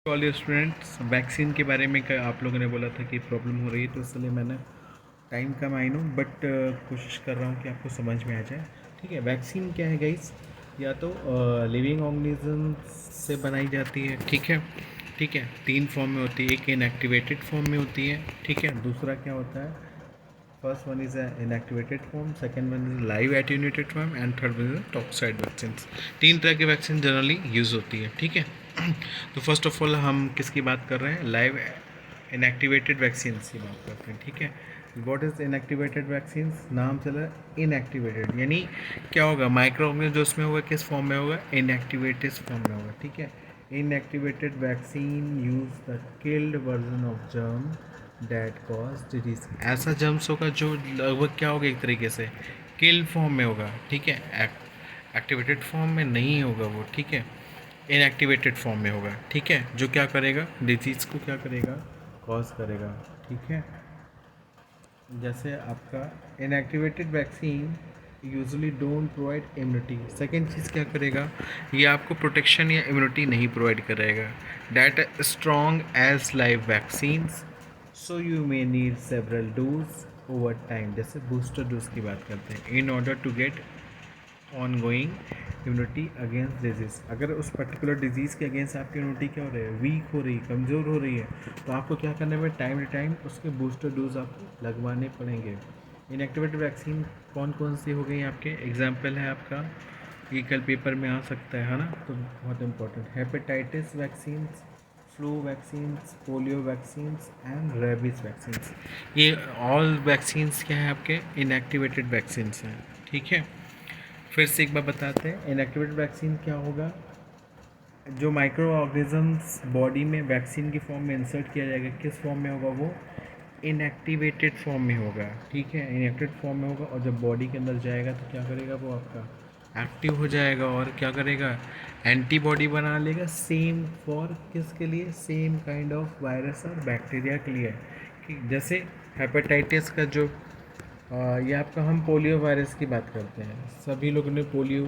All students, vaccine के बारे में आप लोगों ने बोला था कि प्रॉब्लम हो रही है, तो इसलिए मैंने time come I know but कोशिश कर रहा हूँ कि आपको समझ में आ जाए। ठीक है, वैक्सीन क्या है गाइस? या तो लिविंग ऑर्गेनिज्म से बनाई जाती है। ठीक है, तीन फॉर्म में होती है। एक इनएक्टिवेटेड फॉर्म में होती है। ठीक है, दूसरा क्या होता है? First one is inactivated form, second one is live attenuated form and third one is toxoid vaccine. तीन तरह की वैक्सीन जनरली यूज़ होती है। ठीक है, तो फर्स्ट ऑफ ऑल हम किसकी बात कर रहे हैं? लाइव इनएक्टिवेटेड वैक्सीन की बात करते हैं। ठीक है, व्हाट इज़ इनएक्टिवेटेड वैक्सीन? नाम चला इनएक्टिवेटेड, यानी क्या होगा? माइक्रो ऑर्गेनिज्म जो उसमें होगा किस फॉर्म में होगा? इनएक्टिवेटेड फॉर्म में होगा। ठीक है, inactivated vaccine use the killed version of germ that cause disease. ऐसा जर्म्स होगा जो लगभग क्या होगा, एक तरीके से किल फॉर्म में होगा। ठीक है, एक्टिवेटेड फॉर्म में नहीं होगा वो। ठीक है, इनएक्टिवेटेड फॉर्म में होगा। ठीक है, जो क्या करेगा? डिजीज़ को क्या करेगा? कॉज करेगा। ठीक है, जैसे आपका inactivated vaccine usually don't provide immunity. Second चीज़ क्या करेगा? ये आपको प्रोटेक्शन या इम्यूनिटी नहीं प्रोवाइड करेगा। That strong as live vaccines, so you may need several dose over time. जैसे बूस्टर डोज की बात करते हैं, in order to get ongoing immunity against disease. अगर उस पर्टिकुलर डिजीज़ के अगेंस्ट आपकी इम्यूनिटी क्या हो रही है? वीक हो रही है, कमज़ोर हो रही है, तो आपको क्या करना है? टाइम टू टाइम उसके बूस्टर डोज आपको लगवाने पड़ेंगे। इनएक्टिवेटेड वैक्सीन कौन कौन सी हो गई आपके? एग्जाम्पल है आपका, ये कल पेपर में आ सकता है ना, तो बहुत important. Hepatitis vaccines, flu vaccines, polio vaccines and rabies vaccines. ये ऑल वैक्सीन्स क्या है आपके? इनएक्टिवेटेड वैक्सीन्स हैं। ठीक है, फिर से एक बार बताते हैं, इनएक्टिवेटेड वैक्सीन क्या होगा? जो माइक्रो ऑर्गेनिजम्स बॉडी में वैक्सीन की फॉर्म में इंसर्ट किया जाएगा, किस फॉर्म में होगा वो? इनएक्टिवेटेड फॉर्म में होगा। ठीक है, इनएक्टिवेटेड फॉर्म में होगा, और जब बॉडी के अंदर जाएगा तो क्या करेगा? वो आपका एक्टिव हो जाएगा और क्या करेगा? एंटीबॉडी बना लेगा, सेम फॉर किसके लिए? सेम काइंड ऑफ वायरस और बैक्टीरिया के लिए। कि जैसे हेपेटाइटिस का जो ये आपका, हम पोलियो वायरस की बात करते हैं, सभी लोगों ने पोलियो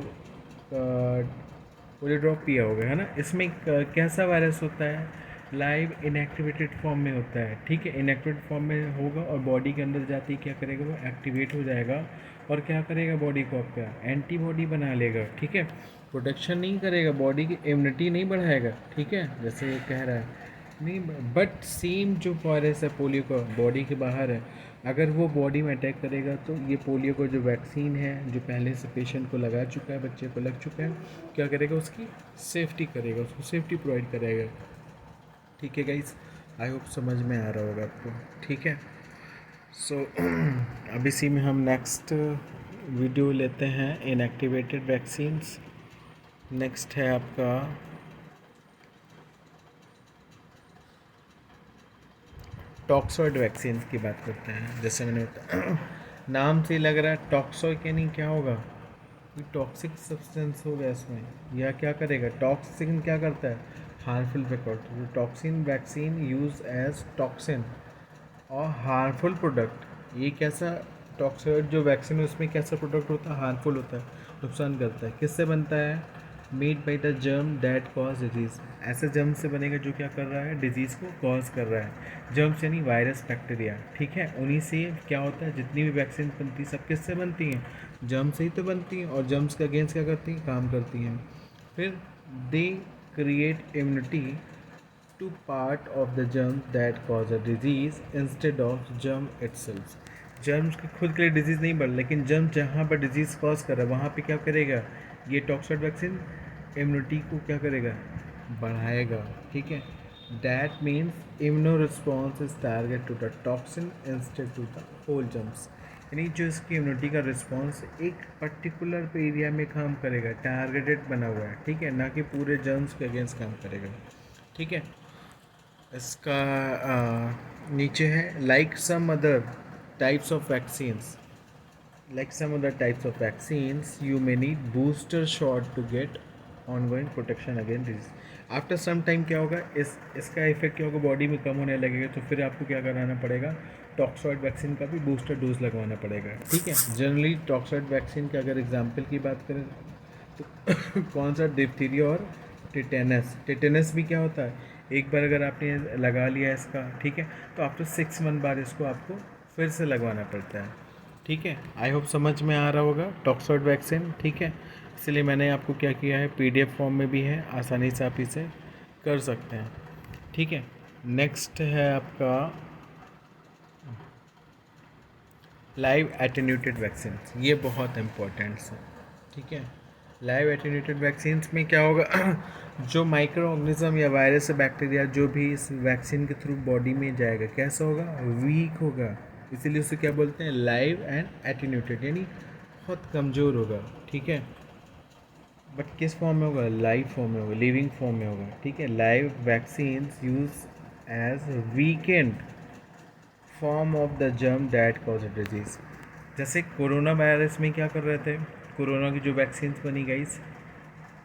ड्रॉप पिया होगा, है ना? इसमें कैसा वायरस होता है? लाइव इनएक्टिवेटेड फॉर्म में होता है। ठीक है, इनएक्टिवेटेड फॉर्म में होगा और बॉडी के अंदर जाते ही क्या करेगा? वो एक्टिवेट हो जाएगा और क्या करेगा? बॉडी को आपका एंटीबॉडी बना लेगा। ठीक है, प्रोटेक्शन नहीं करेगा, बॉडी की इम्यूनिटी नहीं बढ़ाएगा। ठीक है, जैसे ये कह रहा है नहीं, बट सेम जो वायरस है पोलियो का बॉडी के बाहर है, अगर वो बॉडी में अटैक करेगा तो ये पोलियो का जो वैक्सीन है, जो पहले से पेशेंट को लगा चुका है, बच्चे को लग चुका है, क्या करेगा? उसकी सेफ्टी करेगा, उसको सेफ्टी प्रोवाइड करेगा। ठीक है गाइस, आई होप समझ में आ रहा होगा आपको। ठीक है, सो अब इसी में हम नेक्स्ट वीडियो लेते हैं, इनएक्टिवेटेड वैक्सीन्स। नेक्स्ट है आपका टॉक्सॉइड वैक्सीन की बात करते हैं। जैसे मैंने बताया नाम से लग रहा है टॉक्सॉइड, यानी क्या होगा? ये टॉक्सिक सब्सटेंस होगा इसमें, या क्या करेगा? टॉक्सिन क्या करता है? Harmful effect. Toxin vaccine use as toxin और हार्मफुल प्रोडक्ट। ये कैसा टॉक्सॉइड जो वैक्सीन है उसमें कैसा प्रोडक्ट होता है? हार्मफुल होता है, नुकसान करता है। किससे बनता है? Made by the germ that cause disease. ऐसे जर्म से बनेगा जो क्या कर रहा है? डिजीज़ को कॉज कर रहा है। जर्म्स यानी वायरस, बैक्टीरिया। ठीक है, उन्हीं से क्या होता है? जितनी भी वैक्सीन बनती है सब किससे बनती हैं? जर्म से ही तो बनती हैं, और जर्म्स के अगेंस्ट क्या करती हैं? काम करती हैं। फिर they create immunity to part of the germs that cause a disease instead of germ itself। Germs के खुद के लिए डिजीज़ नहीं बढ़, लेकिन जर्म जहाँ पर डिजीज़ कॉज कर रहा है वहाँ पे क्या करेगा? ये टॉक्साइड वैक्सीन इम्यूनिटी को क्या करेगा? बढ़ाएगा। ठीक है, that means immune response is target to the toxin instead to the whole germs. यानी जो इसकी इम्यूनिटी का रिस्पॉन्स एक पर्टिकुलर एरिया में काम करेगा, टारगेटेड बना हुआ है। ठीक है, ना कि पूरे जर्म्स के अगेंस्ट काम करेगा। ठीक है, इसका नीचे है like some other types of vaccines. Like some other types of vaccines, you may need booster shot to get ongoing protection against disease। After some time क्या होगा? इसका इफेक्ट क्या होगा? बॉडी में कम होने लगेगा, तो फिर आपको क्या कराना पड़ेगा? टॉक्सॉइड वैक्सीन का भी बूस्टर डोज लगवाना पड़ेगा। ठीक है, जनरली टॉक्सॉइड वैक्सीन के अगर एग्जाम्पल की बात करें तो कौन सा? डिप्थीरिया और टिटेनस। टिटेनस भी क्या होता है? एक बार अगर आपने लगा लिया इसका, ठीक है, तो आफ्टर 6 मंथ बाद इसको आपको फिर से लगवाना पड़ता है, ठीक है। आई होप समझ में आ रहा होगा टॉक्सफर्ड वैक्सीन, ठीक है। इसलिए मैंने आपको क्या किया है, PDF फॉर्म में भी है, आसानी से आप इसे कर सकते हैं, ठीक है। नेक्स्ट है आपका लाइव एटेन्यूटेड वैक्सीन, ये बहुत इंपॉर्टेंट है, ठीक है। लाइव एटेन्यूटेड वैक्सीन में क्या होगा जो माइक्रो ऑर्गेनिज्म या वायरस या बैक्टीरिया जो भी इस वैक्सीन के थ्रू बॉडी में जाएगा कैसा होगा, वीक होगा, इसीलिए उसे क्या बोलते हैं, लाइव एंड एटेन्यूटेड, यानी बहुत कमज़ोर होगा, ठीक है। बट किस फॉर्म में होगा, लाइव फॉर्म में होगा, लिविंग फॉर्म में होगा, ठीक है। Live vaccine use as weakened form of the germ that cause disease. जैसे कोरोना वायरस में क्या कर रहे थे, कोरोना की जो वैक्सीन बनी गई,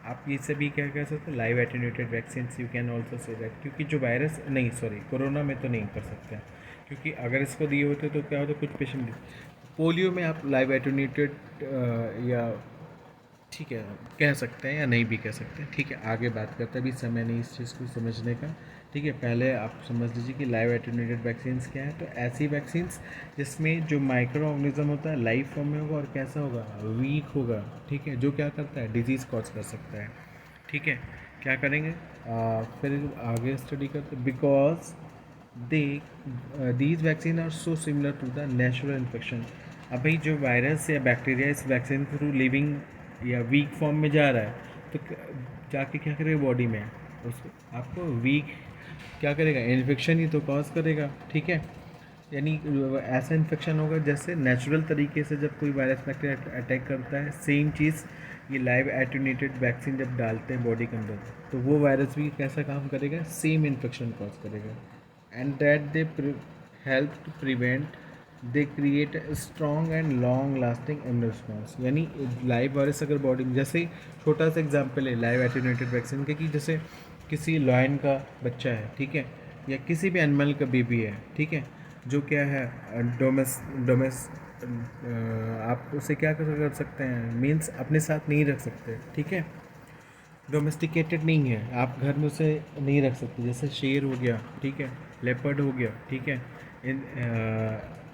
आप ये से भी क्या कह सकते हो, live attenuated vaccine, you can also say that, क्योंकि जो वायरस नहीं, सॉरी, कोरोना में तो नहीं कर सकते, क्योंकि अगर इसको दिए होते तो क्या होता, कुछ पेशेंट पोलियो में आप लाइव एटेन्यूटेड या ठीक है कह सकते हैं या नहीं भी कह सकते हैं, ठीक है। आगे बात करते हैं, अभी समय नहीं इस चीज़ को समझने का, ठीक है। पहले आप समझ लीजिए कि लाइव एटेन्यूटेड वैक्सीन्स क्या है। तो ऐसी वैक्सीन्स जिसमें जो माइक्रो ऑर्गेनिज्म होता है लाइव फॉर्म में होगा और कैसा होगा, वीक होगा, ठीक है, जो क्या करता है, डिजीज़ कॉज कर सकता है, ठीक है। क्या करेंगे, फिर आगे स्टडी करते, because they these vaccine are so similar to the natural infection. अभी जो वायरस या बैक्टीरिया इस वैक्सीन के थ्रू लिविंग या वीक फॉर्म में जा रहा है, तो जाके क्या करेगा बॉडी में, उसको आपको वीक क्या करेगा, इन्फेक्शन ही तो कॉज करेगा, ठीक है। यानी ऐसा इन्फेक्शन होगा जैसे नेचुरल तरीके से जब कोई वायरस बैक्टीरिया अटैक करता है, सेम चीज़ ये लाइव एटेन्यूटेड वैक्सीन जब डालते हैं बॉडी के अंदर, तो वो वायरस भी कैसा काम करेगा, सेम इन्फेक्शन कॉज करेगा, and that they help to prevent, they create strong and long lasting immune response. यानी लाइव वायरस अगर बॉडी में, जैसे छोटा सा एग्जांपल है लाइव एटेन्यूटेड वैक्सीन के, कि जैसे किसी लॉयन का बच्चा है, ठीक है, या किसी भी एनिमल का बेबी है, ठीक है, जो क्या है डोमेस डोमेस आप उसे क्या कर सकते हैं, मीन्स अपने साथ नहीं रख सकते, ठीक है, डोमेस्टिकेटेड नहीं है, आप घर में उसे नहीं रख सकते। जैसे शेर हो गया, ठीक है, लेपर्ड हो गया, ठीक है, इन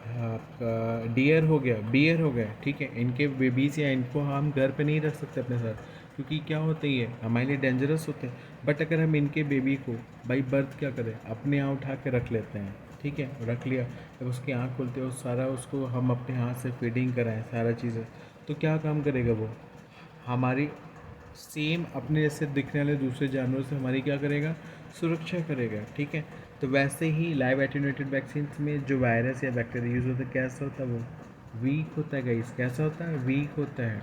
आपका डियर हो गया, बियर हो गया, ठीक है, इनके बेबीज़ या इनको हम घर पे नहीं रख सकते अपने साथ, क्योंकि क्या होते ही है, हमारे लिए डेंजरस होते हैं। बट अगर हम इनके बेबी को बाई बर्थ क्या करें, अपने यहाँ उठा के रख लेते हैं, ठीक है, रख लिया, जब उसकी आँख खुलती है सारा उसको हम अपने हाथ से फीडिंग कराएं सारा चीज़ें, तो क्या काम करेगा वो, हमारी सेम अपने जैसे दिखने वाले दूसरे जानवरों से हमारी क्या करेगा, सुरक्षा करेगा, ठीक है। तो वैसे ही लाइव एटेन्यूटेड वैक्सीन में जो वायरस या बैक्टीरिया यूज़ होता है कैसा होता है, वो वीक होता है गाइस, कैसा होता है, वीक होता है,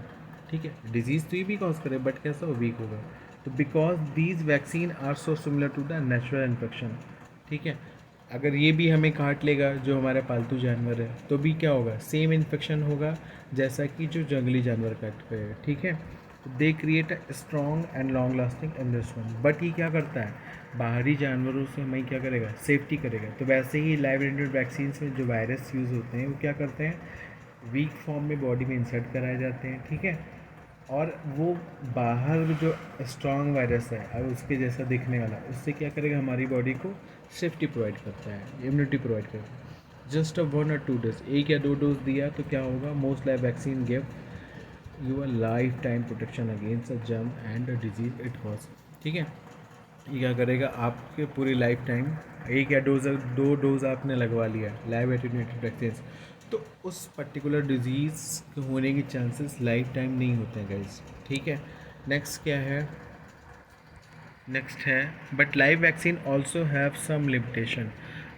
ठीक है। डिजीज़ तो ये भी कॉज करे बट कैसा वो वीक होगा। तो because these vaccine are so similar to the natural infection, ठीक है। अगर ये भी हमें काट लेगा जो हमारा पालतू जानवर है, तो भी क्या होगा, सेम इन्फेक्शन होगा जैसा कि जो जंगली जानवर काट गए, ठीक है। They create a strong and long lasting immune, but ये क्या करता है, बाहरी जानवरों से हमें क्या करेगा, सेफ्टी करेगा। तो वैसे ही लाइव एटेन्यूटेड वैक्सीन में जो वायरस यूज़ होते हैं वो क्या करते हैं, वीक फॉर्म में बॉडी में इंसर्ट कराए जाते हैं, ठीक है। और वो बाहर जो स्ट्रॉन्ग वायरस है और उसके जैसा दिखने वाला, उससे क्या करेगा, हमारी बॉडी को सेफ्टी प्रोवाइड करता है, इम्यूनिटी प्रोवाइड करता है। जस्ट अ 1 और 2 डोज, 1 या 2 डोज दिया तो क्या होगा, most live vaccine give your lifetime protection against a germ and a disease it cause, ठीक है। ये क्या करेगा, आपके पूरी लाइफ टाइम, 1 या 2 डोज आपने लगवा लिया लाइव एटेन्यूटेड वैक्सीन, तो उस पर्टिकुलर डिजीज़ के होने के चांसेस लाइफ टाइम नहीं होते हैं गाइस, ठीक है। नेक्स्ट क्या है, नेक्स्ट है but live vaccine also have some limitation.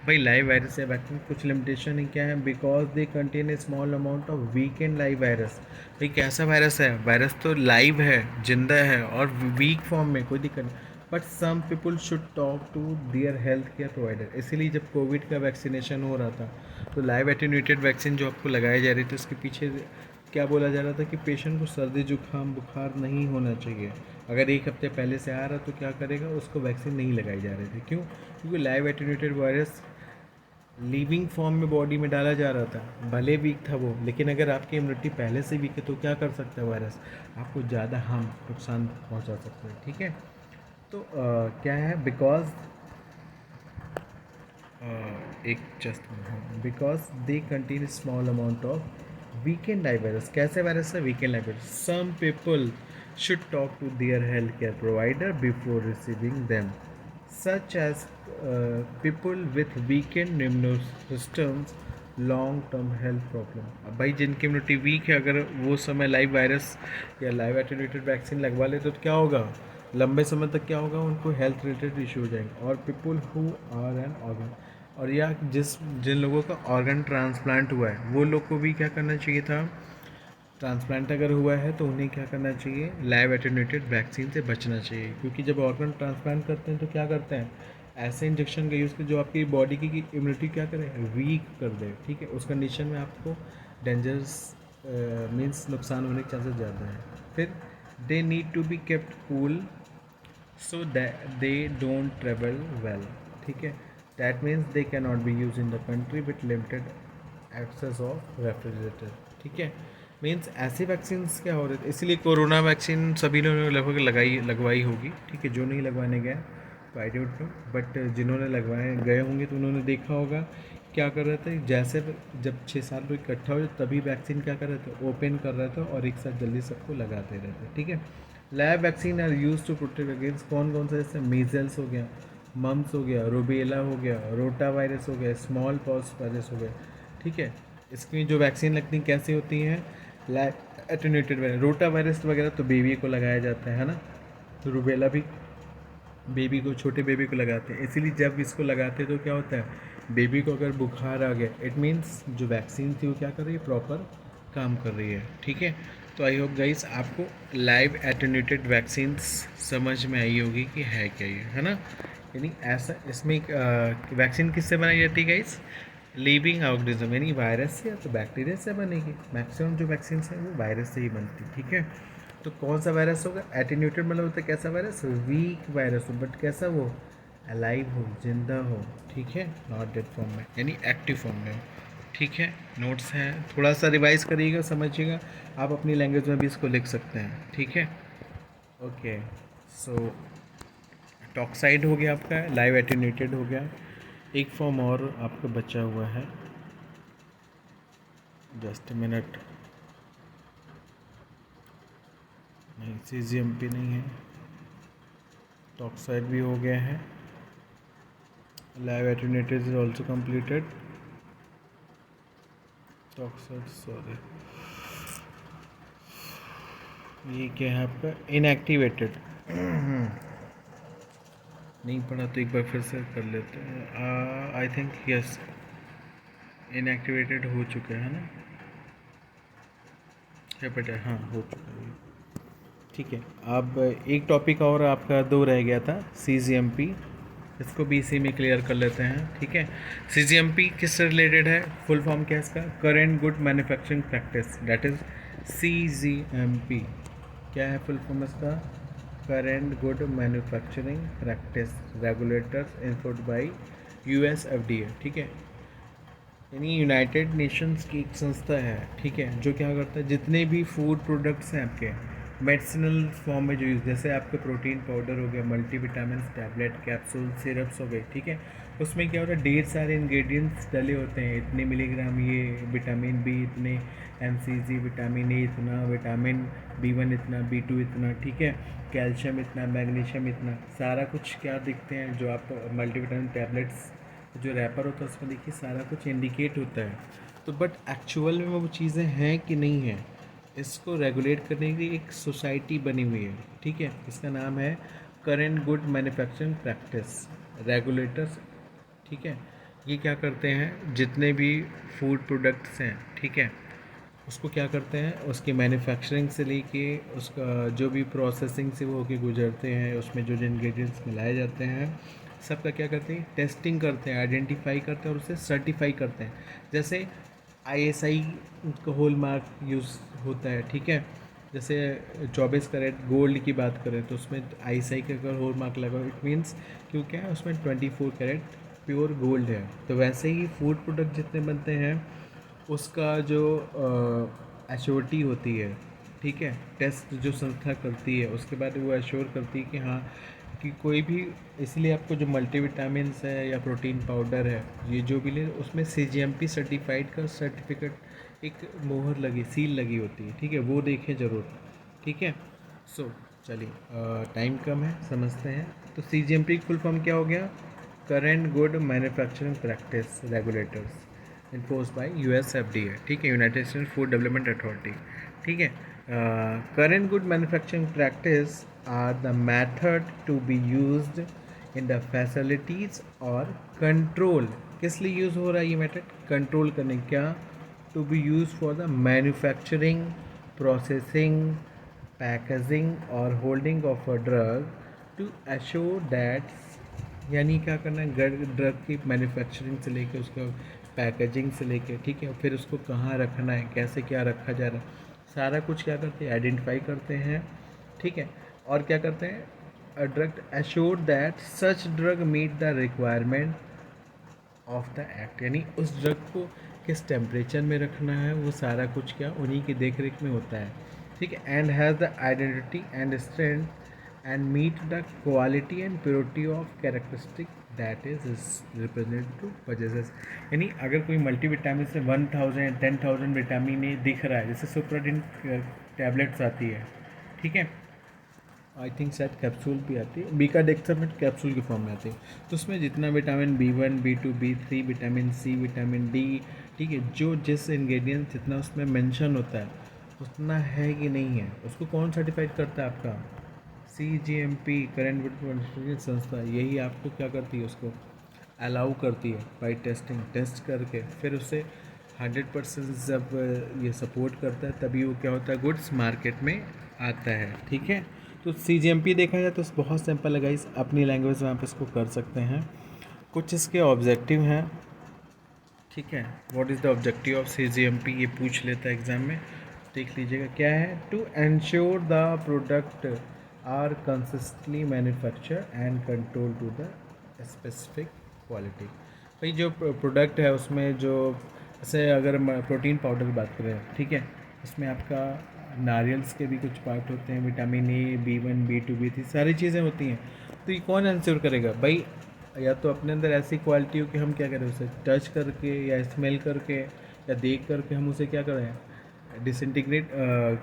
भाई लाइव वायरस या वैक्सीन कुछ लिमिटेशन ही क्या है, because they contain a small amount of weak and live virus. भाई कैसा वायरस है, वायरस तो लाइव है, जिंदा है और वीक फॉर्म में, कोई दिक्कत नहीं। But some people should talk to their health care provider. इसीलिए जब कोविड का वैक्सीनेशन हो रहा था तो लाइव एटेन्यूटेड वैक्सीन जो आपको लगाई जा रही थी उसके पीछे क्या बोला जा रहा था कि पेशेंट को सर्दी जुकाम बुखार नहीं होना चाहिए। अगर 1 हफ्ते पहले से आ रहा तो क्या करेगा, उसको वैक्सीन नहीं लगाई जा रही थी, क्यों, क्योंकि live attenuated virus living form में बॉडी में डाला जा रहा था, भले वीक था वो, लेकिन अगर आपकी इम्यूनिटी पहले से वीक है तो क्या कर सकता है वायरस, आपको ज़्यादा हार्म नुकसान पहुंचा सकता है, ठीक है। तो क्या है, बिकॉज एक just because they contain small amount of weakened आई वायरस। कैसे वायरस है? वीकेंड आई virus. Some people should talk to their health care provider before receiving them, such as people with weakened immune systems, long term health problem. अब भाई जिनकी immunity weak है, अगर वो समय लाइव वायरस या लाइव एटेन्यूएटेड वैक्सीन लगवा ले तो क्या होगा? लंबे समय तक क्या होगा? उनको हेल्थ रिलेटेड इशू हो जाएंगे। और people who are an organ, और या जिन लोगों का ऑर्गन ट्रांसप्लांट हुआ है वो लोग को भी क्या करना चाहिए था? ट्रांसप्लांट अगर हुआ है तो उन्हें क्या करना चाहिए? लाइव एटेन्यूएटेड वैक्सीन से बचना चाहिए। क्योंकि जब ऑर्गन ट्रांसप्लांट करते हैं तो क्या करते हैं? ऐसे इंजेक्शन का यूज़ कर जो आपकी बॉडी की इम्यूनिटी क्या करे? वीक कर दे। ठीक है, उस कंडीशन में आपको डेंजरस मीन्स नुकसान होने के चांसेस ज़्यादा हैं। फिर they need to be kept cool so that they don't travel well. ठीक है, that means they can not be use in the country with limited access of refrigerator. ठीक है, मीन्स ऐसी वैक्सीन क्या हो रहे थे, इसीलिए कोरोना वैक्सीन सभी ने लगभग लगवाई होगी। ठीक है, जो नहीं लगवाने गए तो आई डोंट नो, बट जिन्होंने लगवाए गए होंगे तो उन्होंने देखा होगा क्या कर रहे थे। जैसे जब 6-7 लोग इकट्ठा हो तभी वैक्सीन क्या कर रहे थे? ओपन कर रहे थे और एक साथ जल्दी सबको लगा दे रहे थे। ठीक है, lab vaccine are use to protect against कौन कौन सा? जैसे मीजल्स हो गया, मम्स हो गया, रूबेला हो गया, रोटा वायरस हो गया, स्मॉल पॉक्स वायरस हो गया। ठीक है, इसकी जो वैक्सीन लगती हैं कैसी होती हैं? Lab attenuated virus. Rota virus वगैरह तो बेबी को लगाया जाता है ना, रूबेला भी बेबी को, छोटे बेबी को लगाते हैं। इसीलिए जब इसको लगाते हैं तो क्या होता है? बेबी को अगर बुखार आ गया, इट मीन्स जो वैक्सीन थी वो क्या कर रही है? प्रॉपर काम कर रही है। ठीक है, तो आई होप गाइस आपको लाइव एटेन्यूएटेड वैक्सीन्स समझ में आई होगी कि है क्या ये, है ना। यानी ऐसा इसमें वैक्सीन किससे बनाई जाती है गाइस? लिविंग ऑर्गेनिज्म, यानी वायरस से या तो बैक्टीरिया से बनेगी। मैक्सिमम जो वैक्सीन है वो वायरस से ही बनती है। ठीक है, तो कौन सा वायरस होगा? एटेन्यूएटेड मतलब होता है कैसा वायरस? वीक वायरस हो, बट कैसा वो? अलाइव हो, जिंदा हो। ठीक है, नॉट डेड फॉर्म में, यानी एक्टिव फॉर्म में हो। ठीक है, नोट्स हैं, थोड़ा सा रिवाइज करिएगा, समझिएगा। आप अपनी लैंग्वेज में भी इसको लिख सकते हैं। ठीक है, ओके। सो टॉक्साइड हो गया आपका, लाइव एटेन्यूएटेड हो गया। एक फॉर्म और आपका बचा हुआ है, जस्ट मिनट। नहीं, CGMP नहीं है, टॉक्साइड भी हो गया है, live attenuated is also completed, toxoid sorry, ये क्या है आपका? इनएक्टिवेटेड। नहीं पढ़ा तो एक बार फिर से कर लेते हैं। आई थिंक यस, इनएक्टिवेटेड हो चुका है ना, हेपेटाइट, हाँ हो चुका है। ठीक है, अब एक टॉपिक और आपका दो रह गया था, CGMP, इसको भी इसी में क्लियर कर लेते हैं। ठीक है, CGMP किससे रिलेटेड है? फुल फॉर्म क्या है इसका? Current good manufacturing practice, that is CGMP। क्या है फुल फॉर्म इसका? Current good manufacturing practice regulators enforced by US FDA। ठीक है, यानी यूनाइटेड नेशंस की एक संस्था है। ठीक है, जो क्या करता है, जितने भी फूड प्रोडक्ट्स हैं आपके मेडिसिनल फॉर्म में जो यूज़, जैसे आपके प्रोटीन पाउडर हो गया, मल्टीविटामिन टैबलेट, कैप्सूल, सिरप्स हो गए। ठीक है, उसमें क्या होता है? ढेर सारे इंग्रेडिएंट्स डले होते हैं। इतने मिलीग्राम ये विटामिन बी, इतने MCG, विटामिन ए इतना, विटामिन B1 इतना, B2 इतना। ठीक है, कैल्शियम इतना, मैग्नीशियम इतना, सारा कुछ क्या दिखते हैं जो आप मल्टीविटामिन टैबलेट्स जो रैपर होता है उसमें देखिए सारा कुछ इंडिकेट होता है। तो बट एक्चुअल में वो चीज़ें हैं कि नहीं है, इसको रेगुलेट करने की एक सोसाइटी बनी हुई है। ठीक है, इसका नाम है current good manufacturing practice regulators. ठीक है, ये क्या करते हैं? जितने भी फूड प्रोडक्ट्स हैं, ठीक है, उसको क्या करते हैं? उसकी मैन्युफैक्चरिंग से लेके उसका जो भी प्रोसेसिंग से वो होके गुजरते हैं, उसमें जो जो इंग्रेडिएंट्स मिलाए जाते हैं, सबका क्या करते हैं? टेस्टिंग करते हैं, आइडेंटिफाई करते हैं और उसे सर्टिफाई करते हैं। जैसे ISI का हॉल मार्क यूज़ होता है। ठीक है, जैसे 24 कैरेट गोल्ड की बात करें तो उसमें ISI का अगर हॉल मार्क लगा, इट मीन्स क्यों क्या है उसमें 24 कैरेट प्योर गोल्ड है। तो वैसे ही फूड प्रोडक्ट जितने बनते हैं उसका जो एश्योरिटी होती है, ठीक है, टेस्ट जो संस्था करती है उसके बाद वो एश्योर करती है कि हाँ कि कोई भी, इसलिए आपको जो मल्टीविटामिन्स है या प्रोटीन पाउडर है, ये जो भी ले, उसमें CGMP सर्टिफाइड का सर्टिफिकेट एक मोहर लगी, सील लगी होती है, ठीक है, वो देखें ज़रूर, ठीक है। सो चलिए, टाइम कम है, समझते हैं। तो CGMP की फुल फॉर्म क्या हो गया? Current good manufacturing practice regulators enforce by USFDA, ठीक है, United States food development authority, ठीक है। Current good manufacturing practice are the method to be used in the facilities और कंट्रोल, किस लिए यूज़ हो रहा है ये मेथड? कंट्रोल करने, क्या? To be use for the manufacturing, processing, packaging और holding of a drug to assure that, यानी क्या करना है, ड्रग की मैन्युफैक्चरिंग से लेके उसका पैकेजिंग से लेके, ठीक है, फिर उसको कहाँ रखना है, कैसे क्या रखा जा रहा है, सारा कुछ क्या करते हैं, आइडेंटिफाई करते हैं, ठीक है। और क्या करते हैं, a drug assure that such drug meet the requirement of the act, यानी उस ड्रग को किस टेम्परेचर में रखना है, वो सारा कुछ क्या उन्हीं की देख रेख में होता है, ठीक है। And has the identity and strength and meet the quality and purity of characteristic that is represent to purchases, यानी अगर कोई मल्टीविटामिन से 1000 10,000 विटामिन ए दिख रहा है, जैसे सुप्राडिन टैबलेट्स आती है, ठीक है, आई थिंक शायद कैप्सूल भी आती है, बीकाडेक्सामेट कैप्सूल की फॉर्म में आती है, तो उसमें जितना vitamin B1 B2 B3 vitamin C vitamin D, ठीक है, जो जिस इंग्रेडिएंट जितना उसमें मेंशन होता है उतना है कि नहीं है, उसको कौन सर्टिफाइड करता है? आपका CGMP, करेंट गुड संस्था, यही आपको क्या करती है, उसको अलाउ करती है बाई टेस्टिंग, टेस्ट करके फिर उसे 100% जब ये सपोर्ट करता है तभी वो क्या होता है, गुड्स मार्केट में आता है, ठीक है। तो CGMP देखा जाए तो बहुत सिंपल है गाइस, अपनी लैंग्वेज में आप इसको कर सकते हैं। कुछ इसके ऑब्जेक्टिव हैं, ठीक है, what is the objective of CGMP, ये पूछ लेता है एग्जाम में, देख लीजिएगा क्या है। To ensure the product are consistently manufacture and control to the specific quality, भाई जो प्रोडक्ट है उसमें जो, जैसे अगर प्रोटीन पाउडर की बात करें, ठीक है, उसमें आपका नारियल्स के भी कुछ पार्ट होते हैं, vitamin A B1 B2 B3 सारी चीज़ें होती हैं, तो ये कौन इंश्योर करेगा भाई? या तो अपने अंदर ऐसी क्वालिटी हो कि हम क्या करें, उसे टच करके या स्मेल करके या देख करके हम उसे क्या करें, डिसइंटीग्रेट,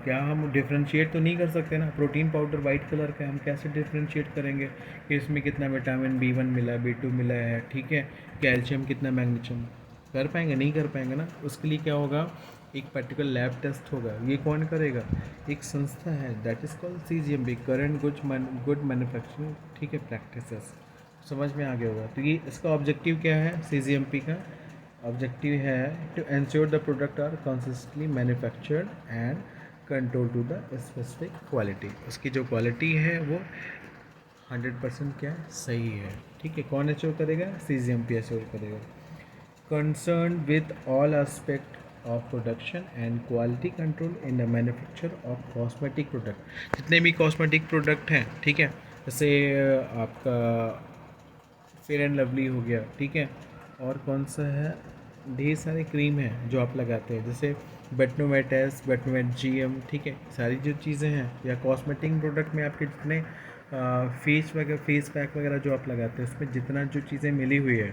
क्या हम डिफ्रेंशिएट तो नहीं कर सकते ना। प्रोटीन पाउडर वाइट कलर का है, हम कैसे डिफ्रेंशिएट करेंगे कि इसमें कितना विटामिन B1 मिला है, B2 मिला है, ठीक है, कैल्शियम कितना, मैग्नीशियम, कर पाएंगे? नहीं कर पाएंगे ना। उसके लिए क्या होगा, एक पर्टिकुलर लैब टेस्ट होगा, ये कौन करेगा? एक संस्था है, that is called CGMP, current good manufacturing, ठीक है, प्रैक्टिसेस, समझ में आ गया होगा। तो ये इसका ऑब्जेक्टिव क्या है, CGMP का ऑब्जेक्टिव है to ensure the product are consistently manufactured and control to the specific quality, उसकी जो क्वालिटी है वो 100% क्या सही है, ठीक है। कौन एश्योर करेगा? CGMP एश्योर करेगा। Concern with all aspect of production and quality control in the manufacture of cosmetic product, जितने भी कॉस्मेटिक प्रोडक्ट हैं, ठीक है, जैसे आपका फेयर एंड लवली हो गया, ठीक है, और कौन सा है, ढेर सारे क्रीम हैं जो आप लगाते हैं, जैसे बेटनोवेट एस, बेटनोवेट GM, ठीक है, सारी जो चीज़ें हैं, या कॉस्मेटिक प्रोडक्ट में आपके जितने फेस वगैरह, फेस पैक वगैरह जो आप लगाते हैं, उसमें जितना जो चीज़ें मिली हुई है,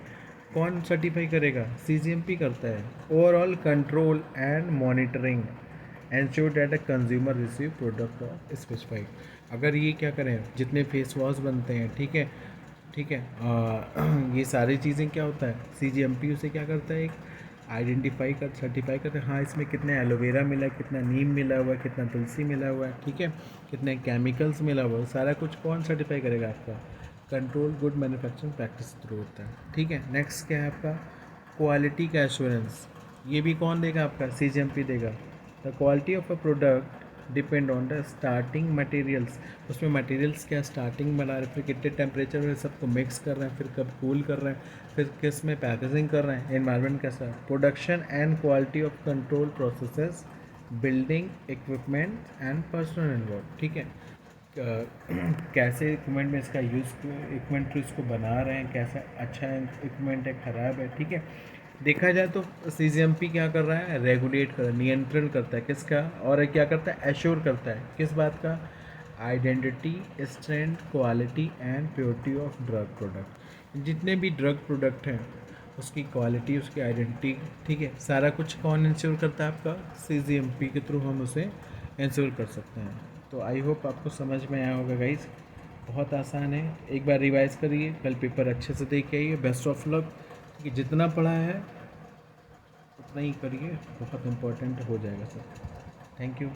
कौन सर्टिफाई करेगा? CGMP करता है। Overall control and monitoring ensure that a consumer receive product of specified, अगर ये क्या करें, जितने फेस वॉश बनते हैं, ठीक है, ठीक है, ये सारी चीज़ें क्या होता है, CGMP उसे क्या करता है, एक आइडेंटिफाई कर, सर्टिफाई करते हैं, हाँ इसमें कितने एलोवेरा मिला है, कितना नीम मिला हुआ है, कितना तुलसी मिला हुआ है, ठीक है, कितने केमिकल्स मिला हुआ है, सारा कुछ कौन सर्टिफाई करेगा? आपका control good manufacturing practice through होता है, ठीक है। नेक्स्ट क्या है आपका, क्वालिटी का एश्योरेंस, ये भी कौन देगा? आपका CGMP देगा। The quality of a product depend on the starting materials, उसमें मटेरियल्स क्या स्टार्टिंग बना रहे हैं, फिर कितने टेम्परेचर में सबको मिक्स कर रहे हैं, फिर कब कूल कर रहे हैं, फिर किस में पैकेजिंग कर रहे हैं, एनवायरनमेंट कैसा, production and quality of control processes, building equipment and personal involve, ठीक है, कैसे इक्विपमेंट में इसका यूज़, इक्विपमेंट तो इसको बना रहे हैं, कैसा अच्छा इक्विपमेंट है, ख़राब है, ठीक है। देखा जाए तो CGMP क्या कर रहा है, रेगुलेट कर, नियंत्रण करता है किसका, और क्या करता है, एश्योर करता है किस बात का, identity, strength, quality and purity of drug product. जितने भी ड्रग प्रोडक्ट हैं उसकी क्वालिटी, उसकी आइडेंटिटी, ठीक है, सारा कुछ कौन इंश्योर करता है? आपका CGMP के थ्रू हम उसे इंश्योर कर सकते हैं। तो आई होप आपको समझ में आया होगा गाइस। बहुत आसान है, एक बार रिवाइज़ करिए, कल पेपर अच्छे से दे के आइए। Best of luck. कि जितना पढ़ा है उतना ही करिए, बहुत इम्पोर्टेंट हो जाएगा सर। Thank you.